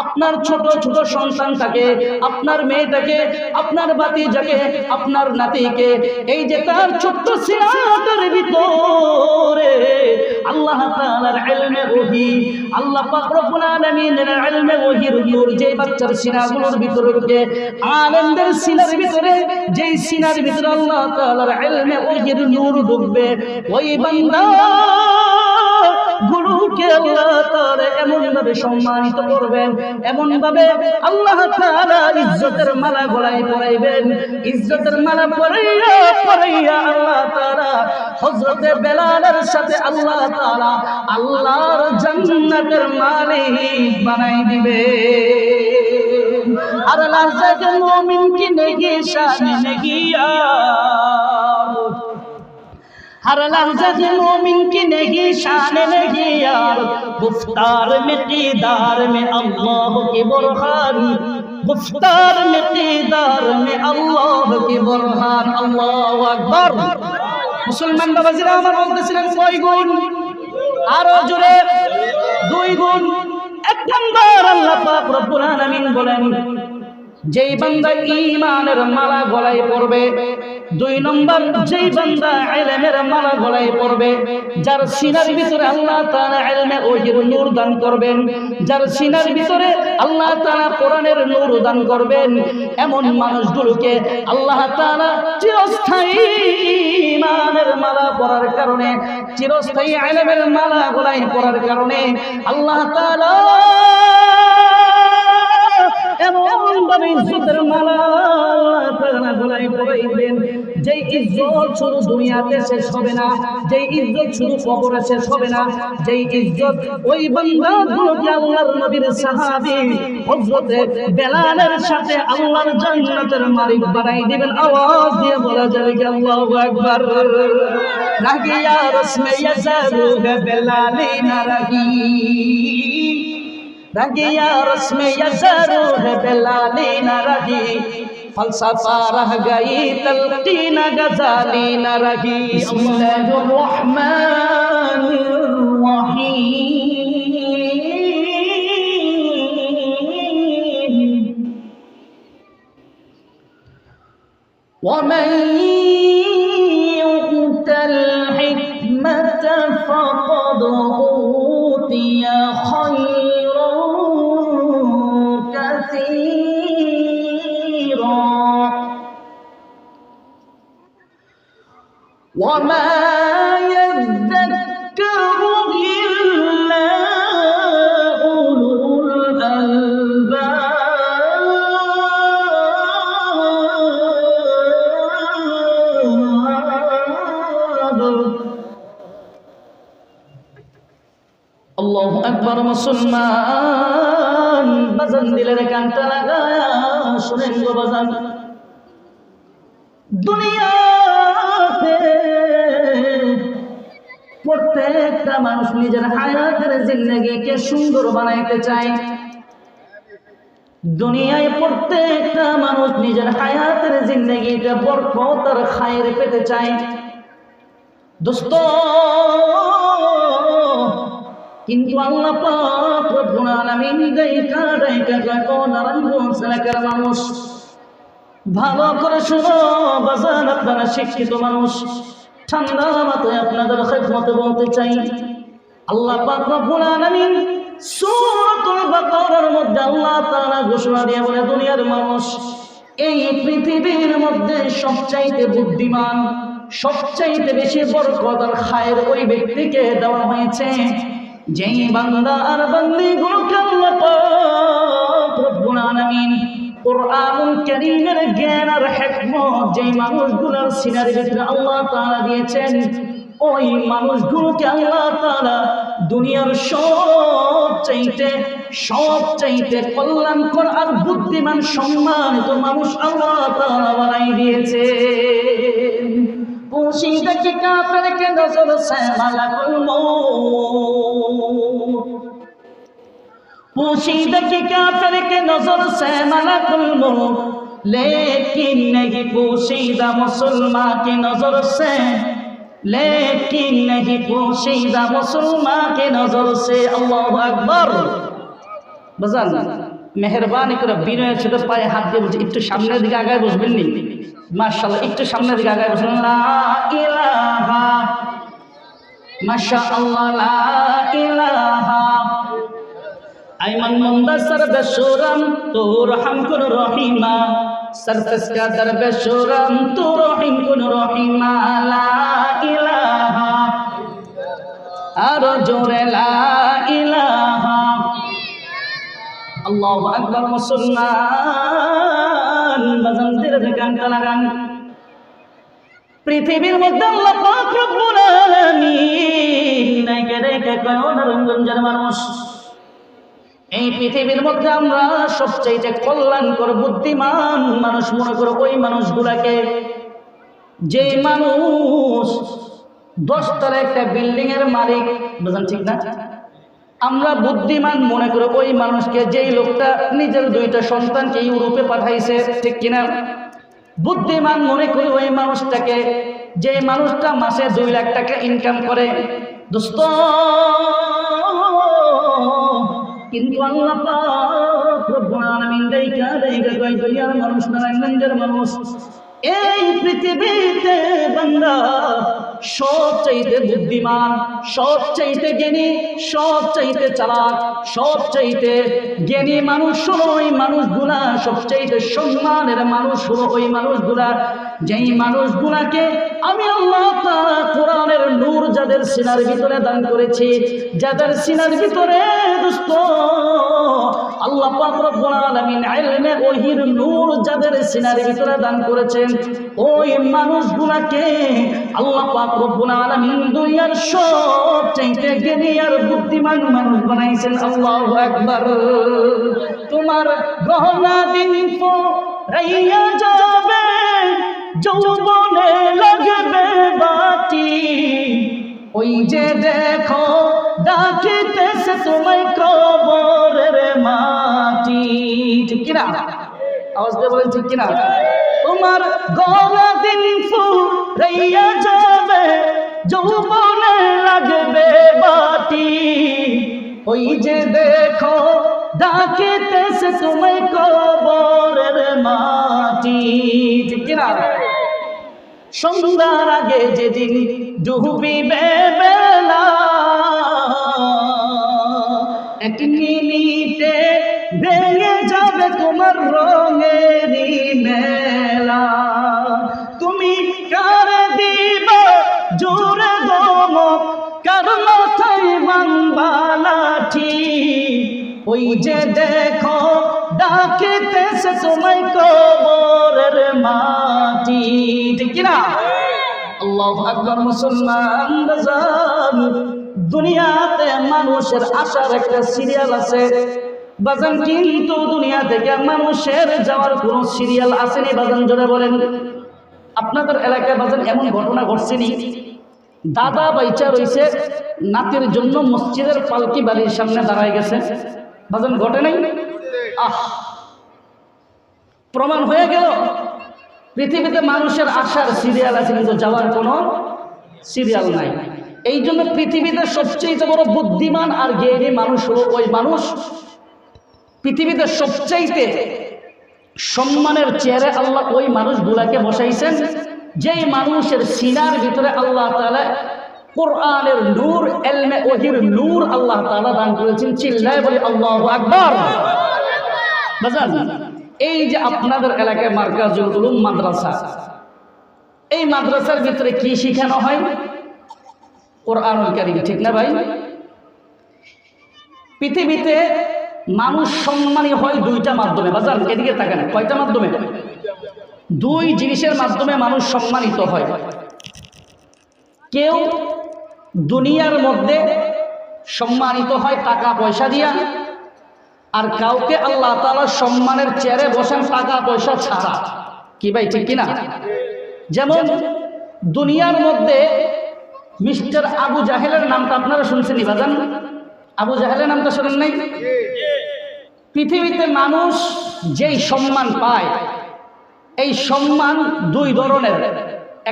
আপনার ছোট ছোট সন্তানটাকে, আপনার মেয়েটাকে, আপনার ভাতিজাকে, আপনার নাতিকে, এই যে তার ছোট্ট সিনাটার ভিতরে আল্লাহ তাআলার ইলমে ওহী, আল্লাহ পাক রব্বুল আলামিনের ইলমে ওহীর নূর যে বাচ্চার সিনাগুলোর ভিতরে ঢুকে, আলেমদের সিনার ভিতরে যেই সিনার ভিতরে আল্লাহ তাআলার ইলমে ওহীর নূর ঢুকবে, ওই বান্দা গুলোকে আল্লাহ তাআলা এমন ভাবে সম্মানিত করবেন, এমন ভাবে আল্লাহ তাআলা ইজ্জতের মালা গলায় পরাইবেন। ইজ্জতের মালা পরাইয়া আল্লাহ তাআলা হযরতে বেলালের সাথে আল্লাহ তাআলা আল্লাহর জান্নাতের মালিক বানাই দিবে। আর লাজাকে মুমিন কি নেগি শান নেগিয়া, हर लहज़े मोमिन की नहीं शान नहीं यार, गुफ्तार में कीदार में अल्लाह की बुरहान, गुफ्तार में कीदार में अल्लाह की बुरहान। अल्लाहु আকবার। মুসলমান বাবাজিরা আমার বলতেছিলেন কয় গুণ? আরো জোরে 2 গুণ। এক নাম্বার আল্লাহ পাক রব্বুল আলামিন বলেন যেই বান্দা ঈমানের মালা গলায় পরবে, 2 নম্বর যেই বান্দা ইলমের মালা গলায় পরবে, যার সিনার ভিতরে আল্লাহ তাআলা ইলমে ওহীর নূর দান করবেন, যার সিনার ভিতরে আল্লাহ তাআলা কোরআনের নূর দান করবেন, এমন মানুষগুলোকে আল্লাহ তাআলা চিরস্থায়ী ঈমানের মালা পরার কারণে, চিরস্থায়ী ইলমের মালা গলায় পরার কারণে আল্লাহ তাআলা এমন ভাবে ইজ্জতের মালা তাআলা গলায় পরাইবেন, যেই ইজ্জত শুধু দুনিয়াতে শেষ হবে না, যেই ইজ্জত শুধু কবরে শেষ হবে না, যেই ইজ্জত ওই বান্দাগুলোকে আল্লাহর নবীর সাহাবী হযরতে বেলালের সাথে আল্লাহর জান্নাতের মালিক বানাই দিবেন। আওয়াজ দিয়ে বলা যাবে কি আল্লাহু আকবার। রাগিয়া রসমে ইয়াজারু বেলালি না রাগি, रगिया रस्मे यज़रू है बेलाली न रही, फलसफा रह गई तलकीन गज़ाली न रही। बिस्मिल्लाहिर्रहमानिर्रहीम। वमन यु'तल हिकमत फक़द ऊतिया وما يذكر إلا أولو الألباب। الله أكبر। মুসলমান বাজান দিলের কানটা লাগায়া শুনেন গো বাজান, দুনিয়াতে প্রত্যেকটা মানুষ নিজের হায়াতের জিন্দেগিকে সুন্দর বানাইতে চায়। দুনিয়ায় প্রত্যেকটা মানুষ নিজের হায়াতের জিন্দেগিতে বরকত আর খায়ের পেতে চায়। দোস্ত, কিন্তু আল্লাহ পাক রব্বুল আলামিন দেখা কোন নারায়ণগঞ্জের মানুষ, ভালো করে শুনো বাজান, আপনারা শিক্ষিত মানুষ, ঠান্ডা মাথায় আপনাদের খেদমতে বলতে চাই, আল্লাহ পাক রব্বুল আলামিন সূরাতুল বাকারার মধ্যে আল্লাহ তাআলা ঘোষণা দিয়ে বলে, দুনিয়ার মানুষ, এই পৃথিবীর মধ্যে সবচাইতে বুদ্ধিমান, সবচাইতে বেশি বরকত আর খায়ের ওই ব্যক্তিকে দেওয়া হয়েছে যেই বান্দা আর বান্দীগুলোকে আল্লাহ পাক রব্বুল আলামিন কুরআনুল কারীমের জ্ঞান আর হিকমত যেই মানুষগুলোর সিনার ভিতরে আল্লাহ তাআলা দিয়েছেন, ওই মানুষগুলোকে আল্লাহ তাআলা দুনিয়ার সবচাইতে কল্যাণকর আর বুদ্ধিমান সম্মানিত মানুষ আল্লাহ তাআলা বানাই দিয়েছে। পোশিদা কি কাফের কে নজর সে মালাকুল মউত, पोशीदा की काफिर के नजर से मलकुल मौत, लेकिन नहीं पोशीदा मुसलमान की नजर से, लेकिन नहीं पोशीदा मुसलमान की नजर से। अल्लाहु अकबर। বাজান মেহরবানি করে বিনয়ের সাথে পায়ে হাত দিয়ে বলছি একটু সামনের দিকে আগায় বসবেন নি? মাশাআল্লাহ, একটু সামনের দিকে আগায় বসবেন। লা ইলাহা মাশাআল্লাহ, লা ইলাহা আইমান মুন্দা সরবেশরম তোর রহম কুন রহিমা, সরফেস কা দরবেশরম তোর রহিম কুন রহিমা, লা ইলাহা আরো জোরে লা ইলাহা। আল্লাহু আকবার। মুসলমান বাজানদের গানটা লাগান। পৃথিবীর মধ্যে আল্লাহ পাক রব্বুল আলামিন নাইকে রেখে কয়ও নারায়ণগঞ্জের মানুষ। এই পৃথিবীর মধ্যে আমরা সবচাইতে কল্যাণকর বুদ্ধিমান মানুষ মনে করো ওই মানুষগুলাকে, যে মানুষ 10 তলা একটা বিল্ডিং এর মালিক, বুঝলেন ঠিক না? আমরা বুদ্ধিমান মনে করি ওই মানুষকে, যেই লোকটা নিজের 2টা সন্তানকে ইউরোপে পাঠাইছে, ঠিক কিনা? বুদ্ধিমান মনে করি ওই মানুষটাকে, যে মানুষটা মাসে 2 লাখ টাকা ইনকাম করে। দোস্ত, কিন্তু আল্লাহ পাক রব্বুল আলামিন দেইখা কয় দুনিয়ার মানুষ নারায়ণগঞ্জের মানুষ, এই পৃথিবীতে বান্দা সবচাইতে বুদ্ধিমান, সবচাইতে জ্ঞানী, সবচাইতে চালাক, সবচাইতে জ্ঞানী মানুষ হলো ওই মানুষগুলা, সবচাইতে সম্মানের মানুষ হলো ওই মানুষগুলা, যেই মানুষগুলাকে আমি আল্লাহ তাআলা কোরআনের নূর যাদের সিনার ভিতরে দান করেছি, যাদের সিনার ভিতরে দোস্ত আল্লাহ পাক রব্বুল আলামিন ইলমে ওহীর নূর যাদের সিনার ভিতরে দান করেছেন, ওই মানুষগুলাকে আল্লাহ পাক রব্বুল আলামিন দুনিয়ার সবচাইতে জ্ঞানী আর বুদ্ধিমান মানুষ বানাইছেন। আল্লাহু আকবার। তোমার গহনা দিন ফুরাইয়া যাবে, যৌবনে লাগবে বাতি, ওই যে দেখো ডাকিতেছে তোমায় কবরের মাটি, ঠিক কিনা? আওয়াজ দিয়ে বলেন ঠিক কিনা? তোমার গলা দিন ফুরাইয়া যাবে, যৌবনে লাগবে বাতি, ওই যে দেখো ডাকিতেছে তোমায় কবরের মাটি, ঠিক কিনা? সন্ধ্যার আগে যেদিন ডুবিবে বেলা, 1 মিনিটে ভেঙে যাবে তোমার রঙেরই মেলা, তুমি কারে দিবে জোরে ধমক, কার মাথায় বাঁধবা লাঠি, ওই যে দেখো ডাকিতেছে তোমায় কবরের মাটি, ঠিক কিনা? আল্লাহু আকবার। মুসলমান বাজান, দুনিয়াতে মানুষের আসার একটা সিরিয়াল আছে বাজান, কিন্তু দুনিয়া থেকে মানুষের যাওয়ার কোনো সিরিয়াল আসেনি বাজান। জোরে বলেন। আপনাদের এলাকায় বাজান এমন ঘটনা ঘটছেনি, দাদা বাইচা রইছে, নাতির জন্য মসজিদের পালকি বাড়ির সামনে দাঁড়ায় গেছে বাজান, ঘটে নাই? প্রমাণ হয়ে গেল পৃথিবীতে মানুষের আসার সিরিয়াল আছে কিন্তু যাওয়ার কোনো সিরিয়াল নাই। এই জন্য পৃথিবীতে সবচেয়ে বড় বুদ্ধিমান আর জ্ঞানী মানুষ হলো ওই মানুষ, পৃথিবীতে সবচাইতে সম্মানের চেয়ারে আল্লাহ ওই মানুষগুলাকে বসাইছেন, যেই মানুষের সিনার ভিতরে আল্লাহ তাআলা কোরআনের নূর, ইলমে ওহীর নূর আল্লাহ তাআলা দান করেছেন। চিল্লায় বলি আল্লাহু আকবার। বাজান, এই যে আপনাদের এলাকায় মার্কাজুল উলুম মাদ্রাসা, এই মাদ্রাসার ভিতরে কি শেখানো হয়? কোরআনুল কারীম, ঠিক না ভাই? পৃথিবীতে মানুষ সম্মানী হয় 2টা মাধ্যমে বাজান, এদিকে তাকান। কয়টা মাধ্যমে? 2 জিনিসের মাধ্যমে মানুষ সম্মানিত হয়। কেউ দুনিয়ার মধ্যে সম্মানিত হয় টাকা পয়সা দিয়া, আর কাউকে আল্লাহ তাআলা সম্মানের চেয়ারে বসেন টাকা পয়সা ছাড়া। কি ভাই, ঠিক কিনা? যেমন দুনিয়ার মধ্যে মিস্টার আবু জাহেলের নামটা আপনারা শুনছেন বাজান? আবু জাহেলের নামটা শোনেন নাই? পৃথিবীতে মানুষ যেই সম্মান পায়, এই সম্মান 2 ধরনের,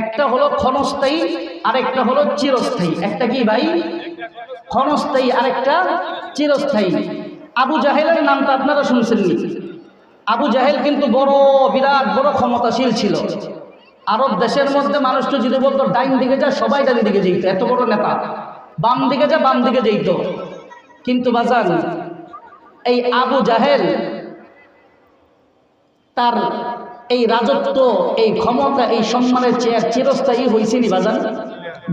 একটা হলো ক্ষণস্থায়ী আর একটা হলো চিরস্থায়ী। একটা কি ভাই? ক্ষণস্থায়ী আর একটা চিরস্থায়ী। আবু জাহেলের নামটা আপনারা শুনছেননি? আবু জাহেল কিন্তু বিরাট বড় ক্ষমতাশীল ছিল। আরব দেশের মধ্যে মানুষটা যদি বলতো ডাইন দিকে যা, সবাই ডাইন দিকে যেত, এত বড় নেতা। বাম দিকে যা, বাম দিকে যেত। কিন্তু বাজান, এই আবু জাহেল তার এই রাজত্ব, এই ক্ষমতা, এই সম্মানের চেয়ার চিরস্থায়ী হয়েছেনি বাজান?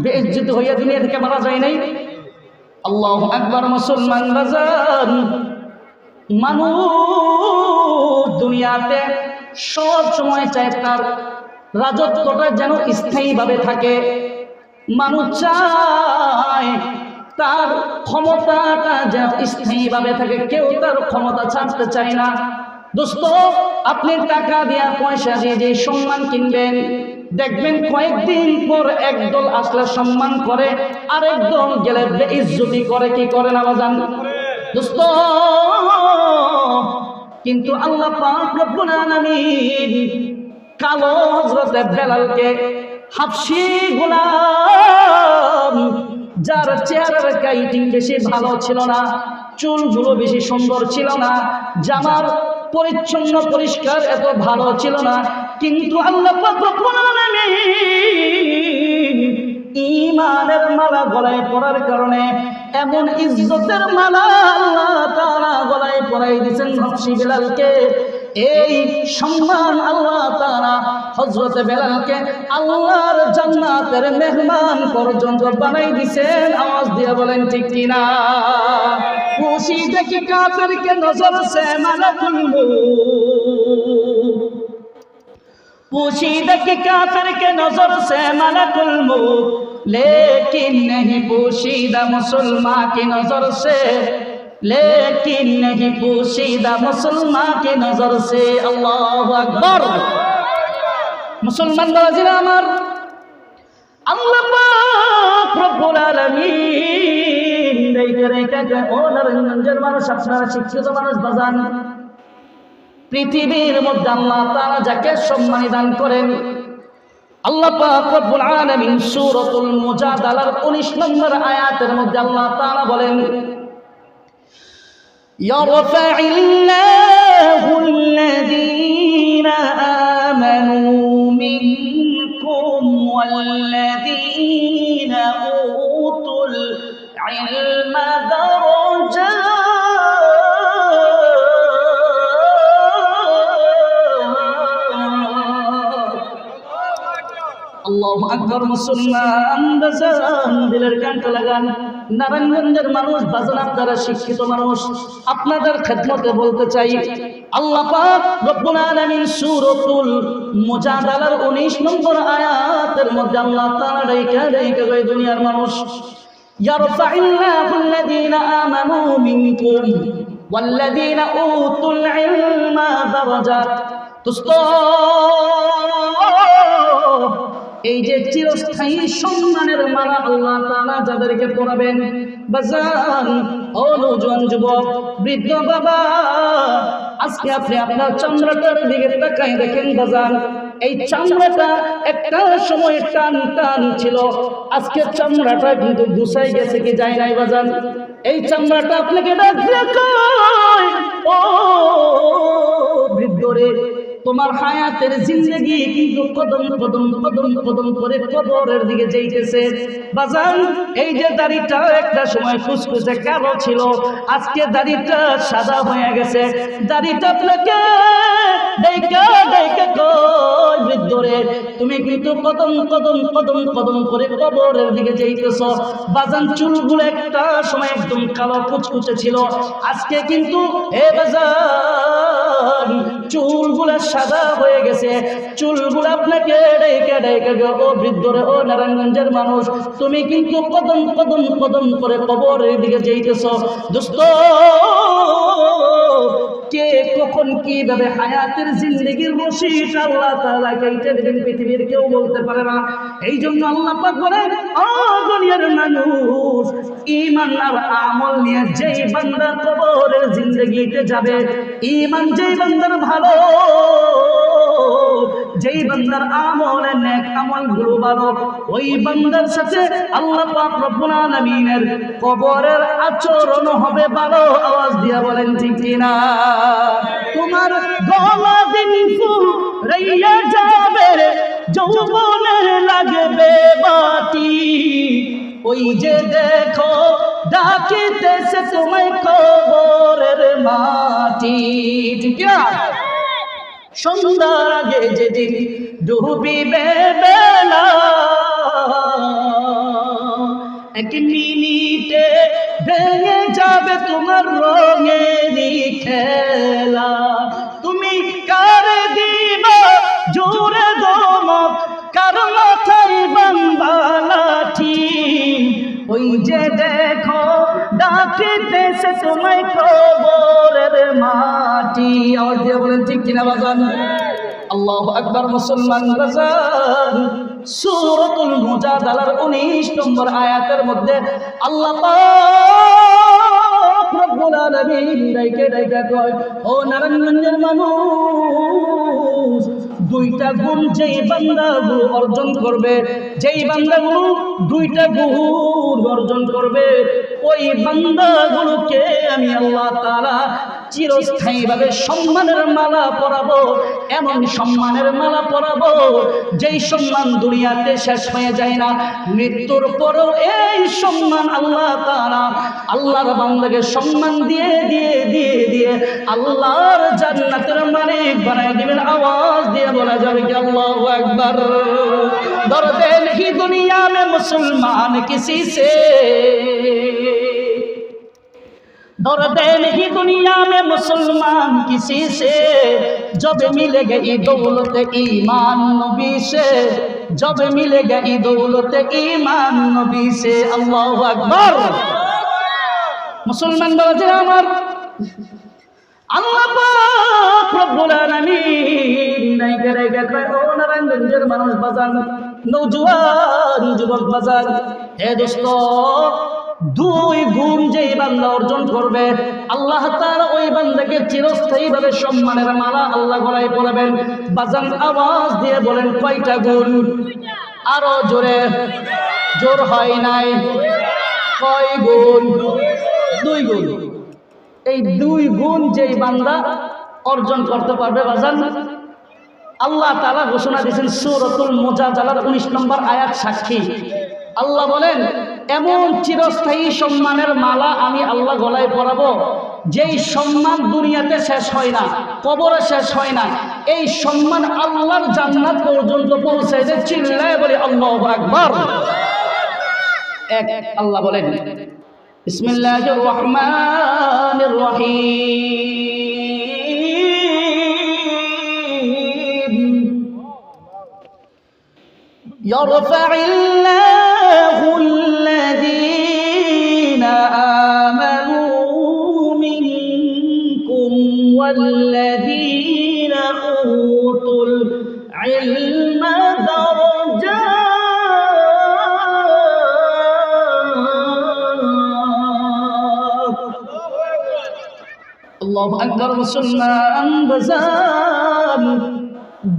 বেইজ্জত হইয়া দুনিয়া থেকে মারা যায় নাই? আল্লাহু আকবার। মুসলমান বাজান, মানুষ দুনিয়াতে সব সময় চায় তার রাজত্বটা যেন স্থায়ীভাবে থাকে। মানুষ চায় তার ক্ষমতাটা যেন স্থায়ীভাবে থাকে, কেউ তার ক্ষমতা ছাড়তে চায় না। দোস্ত, আপনি টাকা দিয়া পয়সা দিয়ে যে সম্মান কিনবেন, দেখবেন কয়েকদিন পর একদল আসলে সম্মান করে, আরেক দল গেলে বেইজ্জতি করে। কি করে না বাজান? দোস্ত, কিন্তু আল্লাহ পাক রব্বুল আলামিন কালো হযরত বেলালকে, হাবশী গোলাম, যার চেহারার কাইটিং বেশি ভালো ছিল না, চুলগুলো বেশি সুন্দর ছিল না, জামার পরিচ্ছন্ন পরিষ্কার এত ভালো ছিল না, কিন্তু আল্লাহ পাক রব্বুল আলামিন ঈমানের মালা গলায় পরার কারণে এমন ইজ্জতের মালা আল্লাহ তাআলা গলায় পরাই দিয়েছেন হাবশী বেলালকে। এই সম্মান আল্লাহ তাআলা হযরত বেলালকে আল্লাহর জান্নাতের মেহমান পর্যন্ত বানাই দিয়েছেন। আওয়াজ দিয়ে বলেন ঠিক কিনা? পোশিদে কি কাফের কে নজর সে মালাকুল মউত, पोशीदा के काफिर के नजर से मलकुल मौत, लेकिन नहीं पोशीदा मुसलमान की नजर से, लेकिन नहीं पोशीदा मुसलमान की नजर से। अल्लाहु अकबर। मुसलमान बाजिरा अमर, अल्लाह पाक रब्बुल आलामीन देखे रेखा के ओनर नंजर मानुष আপনারা শিক্ষিত মানুষ বাজান, পৃথিবীর মধ্যে আল্লাহ তাআলা যাকে সম্মান দান করেন, আল্লাহ পাক রব্বুল আলামিন সূরাতুল মুজাদালার 19 নম্বর আয়াতের মধ্যে আল্লাহ তাআলা বলেন, ইয়ারফাইল্লাহুল্লাযীনা আমানু মিনকুম ওয়াল্লাযীনা উতুল ইলমা দারাজাত। আল্লাহু আকবার। মুসলমান বাজান, দিলের কানটা লাগান। নারায়ণগঞ্জের মানুষ বাজান, আপনারা শিক্ষিত মানুষ, আপনাদের খেদমতে বলতে চাই, আল্লাহ পাক রব্বুল আলামিন সূরাতুল মুজাদালার 19 নম্বর আয়াতের মধ্যে আল্লাহ তাআলা রেখে কয় দুনিয়ার মানুষ, ইয়ারফাইল্লাহুল্লাযীনা আমানু মিনকুম ওয়াল্লাযীনা উতুল ইলমা দারাজাত। দোস্ত, এই যে চিরস্থায়ী সম্মানের মালা আল্লাহ তাআলা যাদেরকে পরাবেন বাজান, ও নওজোয়ান যুবক, বৃদ্ধ বাবা, আজকে আপনি আপনার চামড়াটার দিকে তাকায় দেখেন বাজান, এই চামড়াটা একটা সময় টান টান ছিল, আজকে চামড়াটা কিন্তু গুছাই গেছে কি যায় নাই বাজান? এই চামড়াটা আপনাকে ডাক দিয়ে কয়, ও বৃদ্ধ রে, তোমার হায়াতের জিন্দেগি কিন্তু কদম কদম কদম কদম করে কবরের দিকে যাইতেছে বাজান। এই যে দাড়িটা একটা সময় ফুসফুসে কালো ছিল, আজকে দাড়িটা সাদা হয়ে গেছে। দাড়িটা আপনাকে ডাইকা ডাইকা কয়, বৃদ্ধ রে, তুমি কিন্তু কদম কদম কদম কদম করে কবরের দিকে যাইতেছ বাজান। চুলগুলো একটা সময় একদম কালো কুচকুচে ছিল, আজকে কিন্তু এ বাজান চুলগুলো সাদা হয়ে গেছে। চুলগুলো আপনাকে ডাইকা ডাইকা গো, ও বৃদ্ধ রে, ও নারায়ণগঞ্জের মানুষ, তুমি কিন্তু কদম কদম কদম করে কবরের দিকে যাইতেছ। দোস্ত, কে কখন কিভাবে হায়াতের জিন্দেগির রশিদ আল্লাহ তাআলা কেটে দেবেন পৃথিবীর কেউ বলতে পারে না। এই জন্য আল্লাহ পাক বলেন, ও দুনিয়ার মানুষ, ঈমান আর আমল নিয়ে যেই বান্দা কবরের জিন্দেগিতে যাবে, ঈমান যেই বান্দার ভালো, যেই বান্দার আমলে নেক আমলগুলো ভালো, ওই বান্দার সাথে আল্লাহ পাক রব্বুল আলামিনের কবরের আচরণ হবে ভালো। আওয়াজ দিয়া বলেন ঠিক কিনা? তোমার গলা দিন ফুল রাইয়া যাবে, যৌবনের লাগবে বাটি, ওই যে দেখো ডাকিতেছে তোমায় কবরের মাটি। ঠিক না? সন্ধ্যার আগে যেদিন ডুবিবে বেলা, এক মিনিটে ভেঙে যাবে তোমার রঙেরই খেলা। তুমি কারে দিবা জোরে দমক, কার মাথায় বাঁধবা লাঠি, ওই যে দেখো ডাকিতেছে তোমায় কবরের মাটি। আওয়াজ দিয়ে বলেন ঠিক কিনা বাজান? আল্লাহু আকবার। মুসলমান বাজান, সূরাতুল মুজাদালার 19 নম্বর আয়াতের মধ্যে আল্লাহ পাক রব্বুল আলামিন ডাইকে ডাইকে কয়, ও নারায়ণগঞ্জের মানুষ, দুইটা গুণ যেই বান্দাগুলো অর্জন করবে, যেই বান্দাগুলো দুইটা গুণ অর্জন করবে, ওই বান্দাগুলোকে আমি আল্লাহ তাআলা চিরস্থায়ীভাবে সম্মানের মালা পরাবো। এমন সম্মানের মালা পরাবো যেই সম্মান দুনিয়াতে শেষ হয়ে যায় না, মৃত্যুর পরেও এই সম্মান আল্লাহ তাআলা আল্লাহর বান্দাকে সম্মান দিয়ে দিয়ে দিয়ে দিয়ে আল্লাহর জান্নাতের মালিক বানাই দিবেন। আওয়াজ দিয়ে বলা যাবে কি আল্লাহু আকবার। দরদে नहीं दुनिया में मुसलमान किसी से, दर्द नहीं दुनिया में मुसलमान किसी से, जब मिलेगी दौलत ईमान नबी से, जब मिलेगी दौलत ईमान नबी से। अल्लाहु আকবার। মুসলমান বলছে আমার আল্লাহ পাক রব্বুল আলামিন নাই করে গেছে। ও নারায়ণগঞ্জের মানুষ বাজান, নওজোয়ান যুবক বাজান, হে দোস্ত, দুই গুণ যেই বান্দা অর্জন করবে আল্লাহ তাআলা ওই বান্দাকে চিরস্থায়ীভাবে সম্মানের মালা আল্লাহ গলায় পরাবেন। বাজান আওয়াজ দিয়ে বলেন কয়টা গুণ? আরো জোরে, জোর হয় নাই। কয় গুণ? দুই গুণ। এই দুই গুণ যেই বান্দা অর্জন করতে পারবে বাজান, আল্লাহ তাআলা ঘোষণা দিয়েছেন সূরাতুল মুজাদালার 19 নম্বর আয়াত সাক্ষী। আল্লাহ বলেন, এমন চিরস্থায়ী সম্মানের মালা আমি আল্লাহ গলায় পরাবো যেই সম্মান দুনিয়াতে শেষ হয় না, কবরে শেষ হয় না। এই সম্মান আল্লাহর জান্নাত পর্যন্ত পৌঁছায় যায়। চিল্লায় বলি আল্লাহু আকবার। এক আল্লাহ বলেন, বিসমিল্লাহির রহমানির রহিম, ইয়ারফা'িল্লাহু আল্লাযীনা আমানু মিনকুম ওয়াল্লাযীনা উতুল ইলমা দারাজাত। আল্লাহু আকবার। মুসলমান বাজান,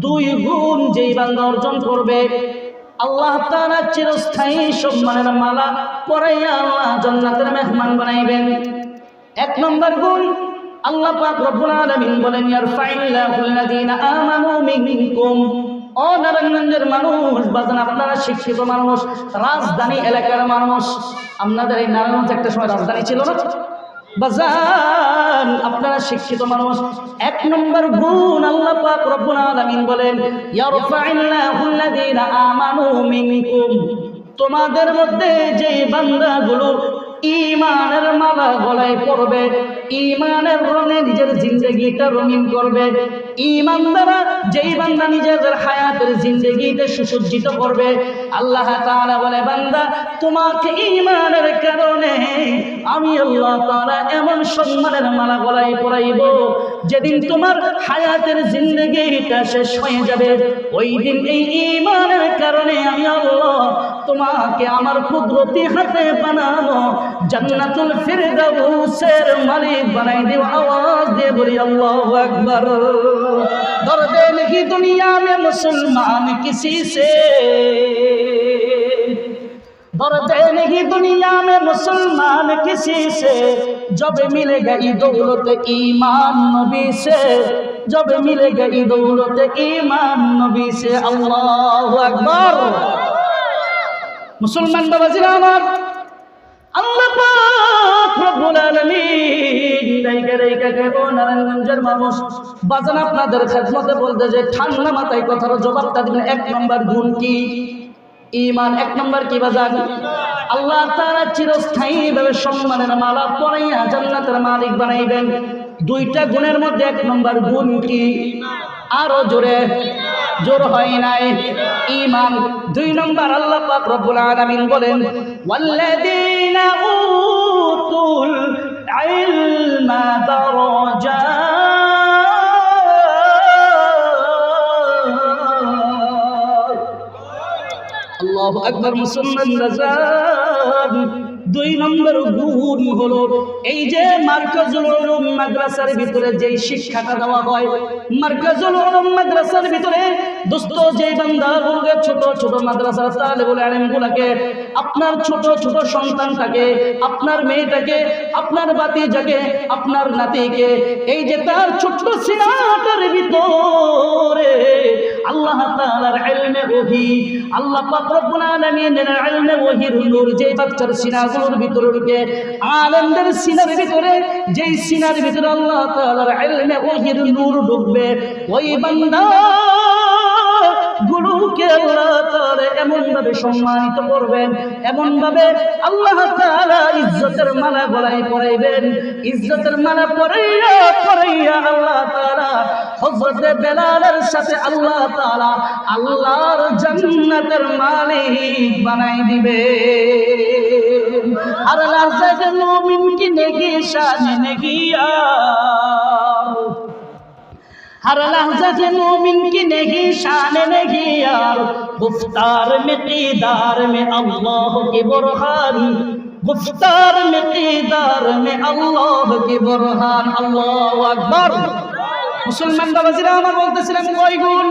দুই গুণ যেই বান্দা অর্জন করবে আল্লাহ তাআলা চিরস্থায়ী সম্মানের মালা পরাইয়া আল্লাহ জান্নাতের মেহমান বানাইবেন। এক নম্বর গুণ, আল্লাহ পাক রব্বুল আলামিন বলেন, ইয়ারফা'িল্লাহু আল্লাযীনা আমানু মিনকুম। ও নারায়ণগঞ্জের মানুষ বাজান, আপনারা শিক্ষিত মানুষ, রাজধানী এলাকার মানুষ। আপনাদের এই নারায়ণগঞ্জ একটা সময় রাজধানী ছিল না বাজান? আপনারা শিক্ষিত মানুষ। এক নম্বর গুণ আল্লাহ পাক রব্বুল আলামিন বলেন, ইয়ারফা'িল্লাহু আল্লাযীনা আমানু মিনকুম। তোমাদের মধ্যে যে বান্দাগুলো ঈমানের মালা গলায় পরবে, ঈমানের রঙে নিজের জিন্দেগিটা রঙিন করবে, ঈমান দ্বারা যেই বান্দা নিজেদের হায়াতের জিন্দেগিতে সুসজ্জিত করবে, আল্লাহ তাআলা বলে, বান্দা তোমাকে ঈমানের কারণে আমি আল্লাহ তাআলা এমন সম্মানের মালা গলায় পরাইব যেদিন তোমার হায়াতের জিন্দেগিটা শেষ হয়ে যাবে, ওই দিন এই ঈমানের কারণে আমি আল্লাহ তোমাকে আমার কুদরতি হাতে বানানো জান্নাতুল ফিরদাউসের মালিক বানাই দেব। আওয়াজ দিয়ে বলি আল্লাহু আকবার। দরদে नहीं दुनिया में मुसलमान किसी से, दर्द नहीं दुनिया में मुसलमान किसी से, जब मिलेगा ये दौलत ईमान नबी से, जब मिलेगा ये दौलत ईमान नबी से। अल्लाहु अकबर। मुसलमान बाबाजीरा আমার আল্লাহ পাক রব্বুল আলামিন নারায়ণগঞ্জের মানুষ বাজান আপনাদের খেদমতে বলতে যে ঠান্ডা মাথায় কথার জবাবটা দিবেন। 1 নম্বর গুণ কি? ঈমান। 1 নম্বর কি বাজান? আল্লাহ তাআলা চিরস্থায়ীভাবে সম্মানের মালা পরাইয়া জান্নাতের মালিক বানাইবেন। 2টা গুণের মধ্যে 1 নম্বর গুণ কি? আরো জোরে, জোর হয় নাই, ঈমান। 2 নম্বর আল্লাহ পাক রব্বুল আলামিন বলেন ওয়াল্লাযীনা উতুল ইলমা দারাজাত। আল্লাহু আকবার। মুসলমান বাজান 2 নম্বর গুণ হলো এই যে মার্কাজুল উলুম মাদ্রাসার ভিতরে যেই শিক্ষাটা দেওয়া হয়, মার্কাজুল উলুম মাদ্রাসার ভিতরে দোস্ত যে বান্দাগুলোকে ছোট ছোট মাদ্রাসার তালেবুল ইলমগুলোকে আপনার ছোট ছোট সন্তানটাকে, আপনার মেয়েটাকে, আপনার বাতিজাকে, আপনার নাতিকে এই যে তার ছোট্ট সিনাটার ভিতরে আল্লাহ তাআলার ইলমে ওহী, আল্লাহ পাক রব্বুল আলামিনের ইলমে ওহীর নূর যে বাচ্চার সিনাগুলোর ভিতরে ঢুকে, আলেমদের সিনার ভিতরে যেই সিনার ভিতরে আল্লাহ তাআলার ইলমে ওহীর নূর ঢুকবে, ওই বান্দা গুলোকে আল্লাহ তাআলা এমন ভাবে সম্মানিত করবেন, এমন ভাবে আল্লাহ তাআলা ইজ্জতের মালা গলায় পরাইবেন। ইজ্জতের মালা পরাইয়া পরাইয়া আল্লাহ তাআলা হযরত বেলালের সাথে আল্লাহ তাআলা আল্লাহর জান্নাতের মালিক বানাই দিবে। আর লাজাত মুমিন কি নেকি শান নেকিয়া, हर लहज़त मोमिन की नहीं शान नहीं यार, गुफ्तार में क़ीदार में अल्लाह की बुरहान, गुफ्तार में क़ीदार में अल्लाह की बुरहान। अल्लाहु अकबर। मुसलमान बाबाजीरा আমার বলতেছিলাম কয় গুণ?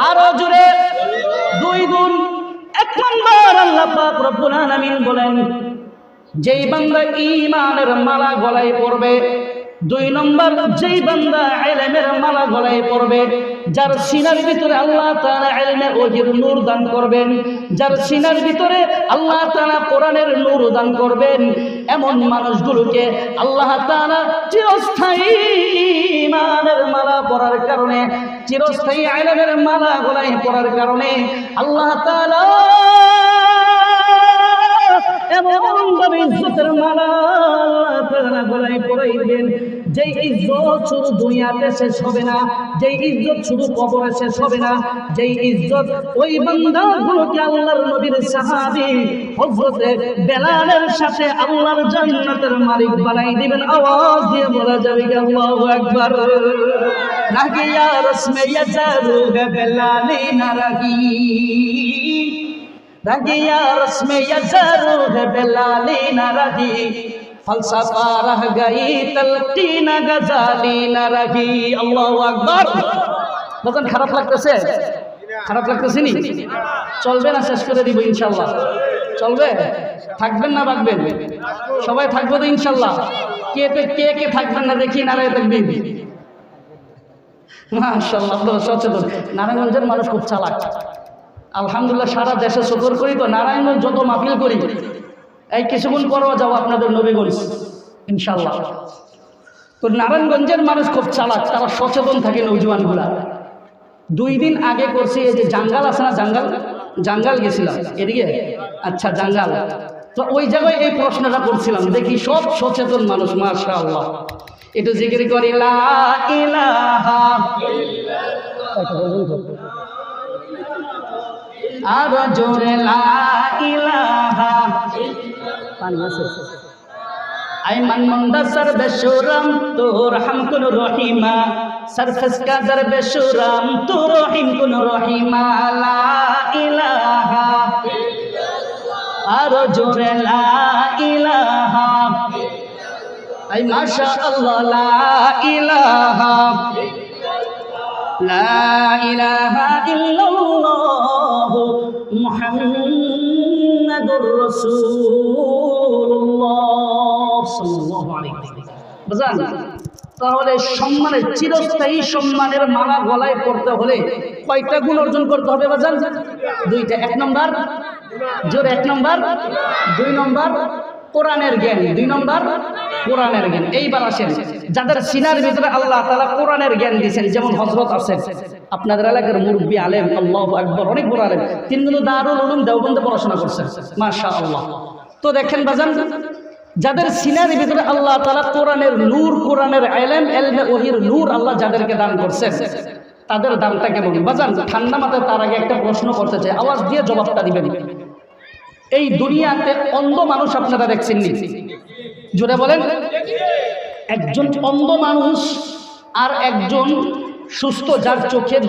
আরো জোরে, 2 গুণ। 1 নম্বর আল্লাহ পাক রব্বুল আলামিন বলেন যেই বান্দা ঈমানের মালা গলায় পরবে, 2 নম্বর যেই বান্দা ইলমের মালা গলায় পরবে, যার সিনার ভিতরে আল্লাহ তাআলা ইলমের ওহীর নূর দান করবেন, যার সিনার ভিতরে আল্লাহ তাআলা কোরআনের নূর দান করবেন, এমন মানুষগুলোকে আল্লাহ তাআলা চিরস্থায়ী ঈমানের মালা পরার কারণে, চিরস্থায়ী ইলমের মালা গলায় পরার কারণে আল্লাহ তাআলা এমন ভাবে ইজ্জতের মালা তাআলা গলায় পরাইবেন, যেই ইজ্জত শুধু দুনিয়াতে শেষ হবে না, যেই ইজ্জত শুধু কবরে শেষ হবে না, যেই ইজ্জত ওই বান্দাগুলোকে আল্লাহর নবীর সাহাবী হযরত বেলালের সাথে আল্লাহর জান্নাতের মালিক বানাই দিবেন। আওয়াজ দিয়ে বলা যাবে আল্লাহু আকবার। নাকি ইয়া রসমে ইয়াজারু বেলালি না রাগি, रगी या रस्म यज़रू है बेलाली न रही, फलसफा रह गई तलकीन गजाली न रही। अल्लाहु আকবার। বাজান খারাপ লাগতেছে? খারাপ লাগতেছে নি? চলবে না শেষ করে দিব ইনশাআল্লাহ? চলবে? থাকবেন না রাখবেন? সবাই থাকবো তো ইনশাআল্লাহ? কে কে থাকবেন না দেখি নারায়ে তাকবীর। মাশাআল্লাহ, সচেতন। নারায়ণগঞ্জের মানুষ খুব চালাক। আলহামদুলিল্লাহ সারা দেশে সফর করি তো, নারায়ণগঞ্জ যত মাহফিল করি, এই কিছুক্ষণ পরও যাবো আপনাদের নবীগঞ্জ ইনশাআল্লাহ। তো নারায়ণগঞ্জের মানুষ খুব চালাক, তারা সচেতন থাকে নৌজওয়ানগুলা। 2 দিন আগে করছি এই যে জাঙ্গাল আছে না, জাঙ্গাল গেছিলাম এদিকে, আচ্ছা জাঙ্গাল, তো ওই জায়গায় এই প্রশ্নটা করছিলাম, দেখি সব সচেতন মানুষ মাশাআল্লাহ। একটু জিকির করি লা ইলাহা আর জোরে লা ইলাহা, পানি আছে আই মানমন্দা সর বেশুরাম তো রহম কুন রহিমা সরফস কা দর বেশুরাম তো রহিম কুন রহিমা লা ইলাহা আর জোরে লা ইলাহা আই মাশাআল্লাহ লা ইলাহা ইল্লাল্লাহ মুহাম্মাদুর রাসূলুল্লাহ সাল্লাল্লাহু আলাইহি ওয়াসাল্লাম। তাহলে সম্মানের চিরস্থায়ী সম্মানের মালা গলায় পড়তে হলে কয়টা গুণ অর্জন করতে হবে বাজান? দুইটা। এক নম্বর জোরে, এক নম্বর, দুই নম্বর কোরআনের জ্ঞান, দুই নম্বর কোরআনের জ্ঞান। এইবার আসেন যাদের সিনার ভিতরে আল্লাহ তাআলা কোরআনের জ্ঞান দিয়েছেন, যেমন হযরত আছেন আপনাদের এলাকার মুরব্বী আলেম, আল্লাহু আকবার, অনেক বড় আলেম, তিনি কিন্তু দারুল উলুম দেওবন্দে পড়াশোনা করছেন, মাশাআল্লাহ। তো দেখেন বাজান, যাদের সিনার ভিতরে আল্লাহ তাআলা কোরআনের নূর, কোরআনের ইলম, ইলমে ওহীর নূর আল্লাহ যাদেরকে দান করছেন, তাদের দামটা কেমন বাজান? ঠান্ডা মাথায় তার আগে একটা প্রশ্ন করতে চাই, আওয়াজ দিয়ে জবাবটা দিবেন। এই দুনিয়াতে অন্ধ মানুষ আপনারা দেখছেননি? জোরে বলেন। একজন অন্ধ মানুষ আর একজন সুস্থ যার চোখের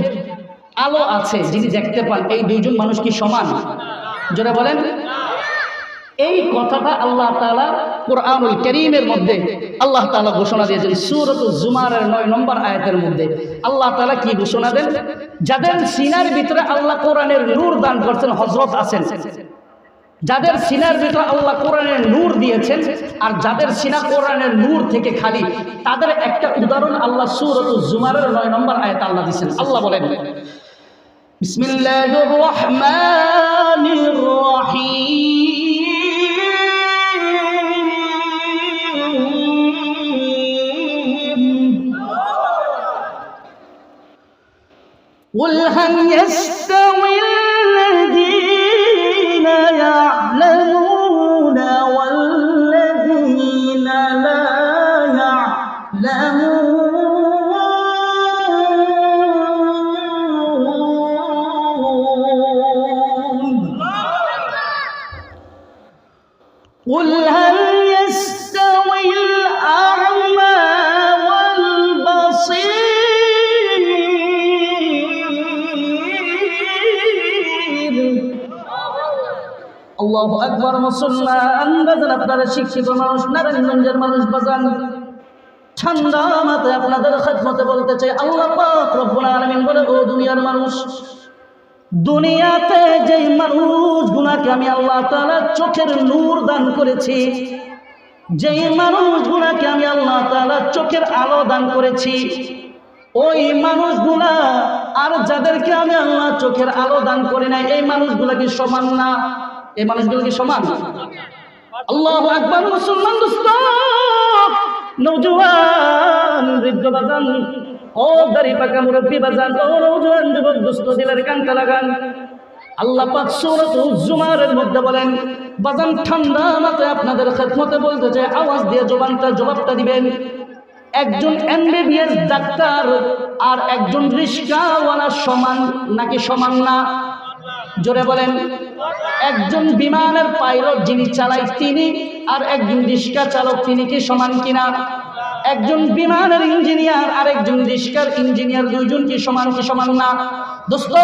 আলো আছে, যিনি দেখতে পান, এই দুইজন মানুষ কি সমান? জোরে বলেন। এই কথাটা আল্লাহ তাআলা কুরআনুল কারীমের মধ্যে আল্লাহ তাআলা ঘোষণা দিয়েছেন সূরাতুজ জুমারের 9 নম্বর আয়াতের মধ্যে। আল্লাহ তাআলা কি ঘোষণা দেন? যাদের সিনার ভিতরে আল্লাহ কোরআনের নূর দান করছেন, হযরত আছেন, যাদের সিনার ভিতরে আল্লাহ কোরআনের নূর দিয়েছেন, আর যাদের সিনা কোরআনের নূর থেকে খালি, তাদের একটা উদাহরণ আল্লাহ সূরাতুজ জুমারের 9 নম্বর আয়াতে আল্লাহ দিয়েছেন। আল্লাহ বলেন, বিসমিল্লাহির রহমানির রহিম, قل هل يستوي الذين يعلمون والذين لا يعلمون قل هل يستوي الأعمى والبصير আল্লাহু আকবার। মুসলমান বাজান, আপনারা শিক্ষিত মানুষ, নারায়ণগঞ্জের মানুষ বাজান, ঠান্ডা মাথায় আপনাদের খেদমতে বলতে চাই, আল্লাহ পাক রব্বুল আলামিন বলে, ও দুনিয়ার মানুষ, দুনিয়াতে যেই মানুষগুলোকে আমি আল্লাহ তাআলা চোখের নূর দান করেছি, যেই মানুষগুলোকে আমি আল্লাহ তাআলা চোখের আলো দান করেছি, ওই মানুষগুলা আর যাদেরকে আমি আল্লাহ চোখের আলো দান করি নাই, এই মানুষগুলা কি সমান না? এই মানুষগুলো কি সমান? আল্লাহু আকবার। মুসলমান দোস্ত, নওজোয়ান, বৃদ্ধ বাজান, ও দাড়ি পাকা মুরব্বী বাজান, ও নওজোয়ান যুবক দোস্ত, দিলের কানটা লাগান। আল্লাহ পাক সূরাতুজ জুমারের মধ্যে বলেন বাজান, ঠান্ডা মাথায় আপনাদের খেদমতে বলতে চাই, আওয়াজ দিয়ে জবাবটা দিবেন। একজন এমবিবিএস ডাক্তার আর একজন রিক্সাওয়ালা সমান নাকি সমান না? জোরে বলেন। একজন বিমানের পাইলট যিনি চালায় তিনি আর একজন রিক্সা চালক তিনি কি সমান কিনা? একজন বিমানের ইঞ্জিনিয়ার আর একজন রিক্সার ইঞ্জিনিয়ার, দুইজন কি সমান কি সমান না? দোস্ত,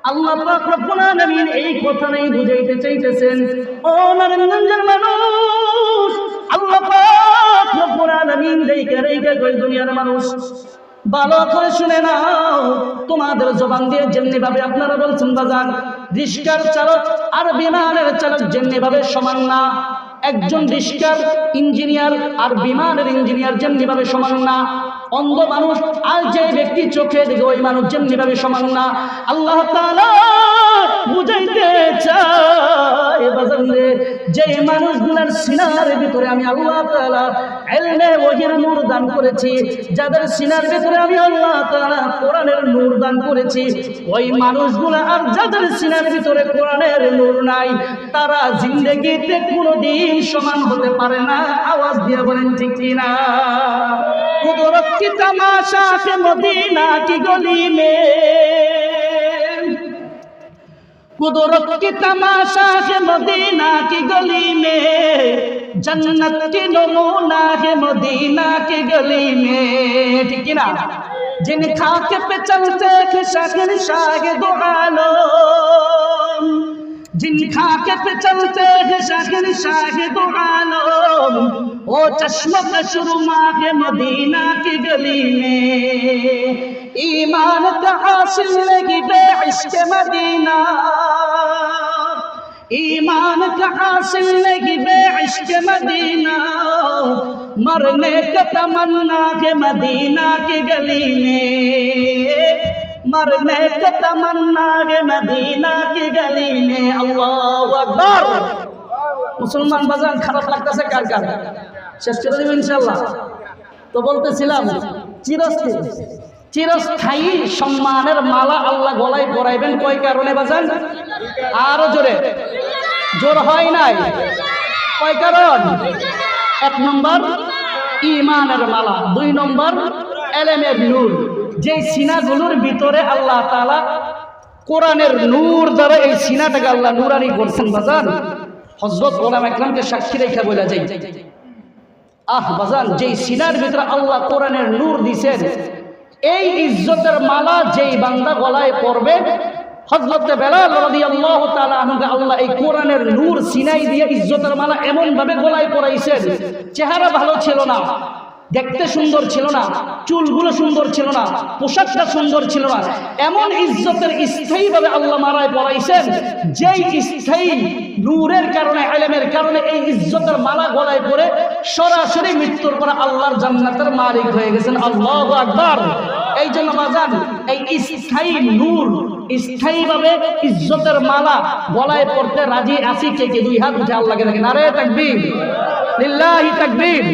আল্লাহ পাক রব্বুল আলামিন এই কথাই বুঝাইতে চাইতেছেন, ও নারায়ণগঞ্জের মানুষ, আল্লাহ পাক রব্বুল আলামিন দেইখা কই দুনিয়ার মানুষ, ভালো করে শুনে নাও, তোমাদের জবান দিয়ে যেমনি ভাবে আপনারা বলছেন বাজান, রিক্সার চালক আর বিমানের চালক যেমনি ভাবে সমান না, একজন রিক্সার ইঞ্জিনিয়ার আর বিমানের ইঞ্জিনিয়ার যেমনি ভাবে সমান না, অন্ধ মানুষ আর যে ব্যক্তি চোখে দেখে ওই মানুষ যেমনি ভাবে সমান না। আল্লাহ তাআলা বুঝাইতে চায় বাজান রে, যে মানুষগুলোর সিনার ভিতরে আমি আল্লাহ তাআলা ইলমে ওহীর নূর দান করেছি, যাদের সিনার ভিতরে আমি আল্লাহ তাআলা কোরআনের নূর দান করেছি, ওই মানুষগুলো আর যাদের সিনার ভিতরে কোরআনের নূর নাই, তারা জিন্দেগিতে কোনোদিন সমান হতে পারে না। আওয়াজ দিয়ে বলেন ঠিক কিনা? কুদরত কি তামাশা কে মদিনা কি গলি মে, कुदरत की तमाशा है मदीना की गली में, जन्नत की नमूना है मदीना की गली में। ठीक ना? जिन खाक पे चलते थे शहर शाह दो आलम, जिन खाक पे चलते थे शहर शाह दो आलम, ओ चश्मा का शुरुमा है मदीना की गली में। ईमान का हासिल लगी बेइश्क मदीना, ईमान का हासिल लगी बेइश्क मदीना, मरने का तमन्ना के मदीना की गली में, मरने का तमन्ना के मदीना की गली में। अल्लाहु अकबर। मुसलमान बाजान খারাপ লাগতেছে কার কার? শেষ করে দেব ইনশাআল্লাহ। তো বলতেছিলাম চিরস্থায়ী সম্মানের মালা আল্লাহ গলায় পরাইবেন কয় কারণে বাজান? আরো জোরে, জোর হয় নাই। কয় কারণ? এক নম্বর ঈমানের মালা, দুই নম্বর ইলমের নূর। যেই সিনাগুলোর ভিতরে আল্লাহ তাআলা কোরআনের নূর দ্বারা এই সিনাটাকে আল্লাহ নূরানি করছেন বাজান। হযরত ওলামা ইকরামকে সাক্ষী রেখে বলা যায়, আহ বাজান, যেই সিনার ভিতরে আল্লাহ কোরআনের নূর দিয়েছেন, এই ইজ্জতের মালা যেই বান্দা গলায় পড়বে, হযরত বেলাল রাদিয়াল্লাহু তাআলা আনহুকে আল্লাহ এই কোরআনের নূর সিনাই দিয়ে ইজ্জতের মালা এমন ভাবে গলায় পরাইছেন, চেহারা ভালো ছিল না, দেখতে সুন্দর ছিল না, চুলগুলো সুন্দর ছিল না, পোশাকটা সুন্দর ছিল না, এমন ইজ্জতের স্থায়ী ভাবে আল্লাহ মারায় পরাইছেন, যেই স্থায়ী নূরের কারণে, ইলমের কারণে এই ইজ্জতের মালা গলায় পরে সরাসরি মৃত্যুর পর আল্লাহর জান্নাতের মালিক হয়ে গেছেন। আল্লাহু আকবার। এই জন্য বাজান, এই স্থায়ী নূর, স্থায়ীভাবে ইজ্জতের মালা গলায় পড়তে রাজি আছি কে কে? দুই হাত উঠে আল্লাহকে দেখেন। নারে তাকবীর, লিল্লাহি তাকবীর।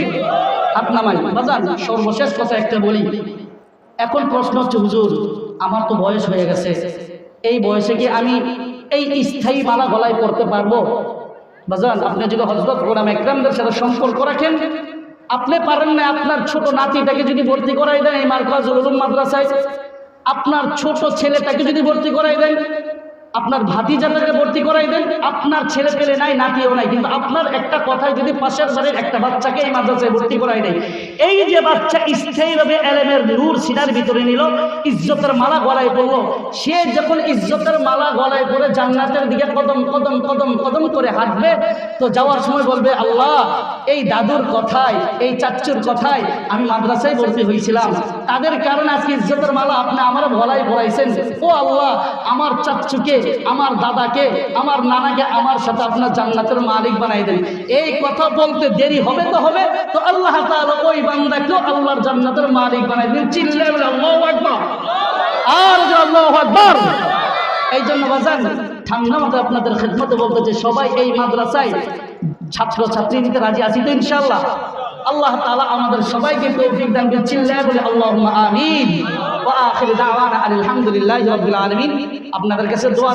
আপনার বাজান, সর্বশেষ কথা একটা বলি। এখন প্রশ্ন হচ্ছে, হুজুর আমার তো বয়স হয়ে গেছে, এই বয়সে কি আমি এই স্থায়ী মালা গলায় পড়তে পারবো? বাজান, আপনি যদি হযরত ওলামা ইকরামদের সাথে সম্পর্ক রাখেন, আপনি পারেন না, আপনার ছোট নাতিটাকে যদি ভর্তি করাই দেন এই মারকাজুল উলুম মাদ্রাসায়, আপনার ছোট ছেলেটাকে যদি ভর্তি করাই দেন, আপনার ভাতিজাটাকে ভর্তি করাই দেন, আপনার ছেলে পেলে নাই, নাতিও নাই, কিন্তু আপনার একটা কথায় যদি পাশের বাড়ির একটা বাচ্চাকে এই মাদ্রাসায় ভর্তি করাই দেয়, এই যে বাচ্চা স্থায়ীভাবে ইলমের নূর সিনার ভিতরে নিল, ইজ্জতের মালা গলায় পড়লো, সে যখন ইজ্জতের মালা গলায় পড়ে জান্নাতের দিকে কদম কদম কদম কদম করে হাঁটবে, তো যাওয়ার সময় বলবে, আল্লাহ এই দাদুর কথায়, এই চাচ্চুর কথায় আমি মাদ্রাসায় ভর্তি হয়েছিলাম, তাদের কারণে আজকে ইজ্জতের মালা আপনি আমার গলায় পরাইছেন। ও আল্লাহ, আমার চাচ্চুকে, আমার দাদাকে, আমার নানাকে আমার সাথে আপনার জান্নাতের মালিক বানাই দেন। এই কথা বলতে দেরি হবে তো হবে, তো আল্লাহ তাআলা ওই বান্দাকেও আল্লাহর জান্নাতের মালিক বানাই দেন। চিল্লায়ে বলেন আল্লাহু আকবার। আর আল্লাহু আকবার। এই জন্য বাজান, ঠান্ডা মাথায় আপনাদের খেদমতে বলতে যে সবাই এই মাদ্রাসায় ছাত্র ছাত্রী নিতে রাজি আছি তো ইনশাআল্লাহ? আল্লাহ তাআলা আমাদের সবাইকে তৌফিক দান করুন। চিল্লায়ে বলে আল্লাহুম্মা আমিন। ওয়া আখিরু দাওয়ানা আলহামদুলিল্লাহি রাব্বিল আলামিন। আপনাদের কাছে দোয়া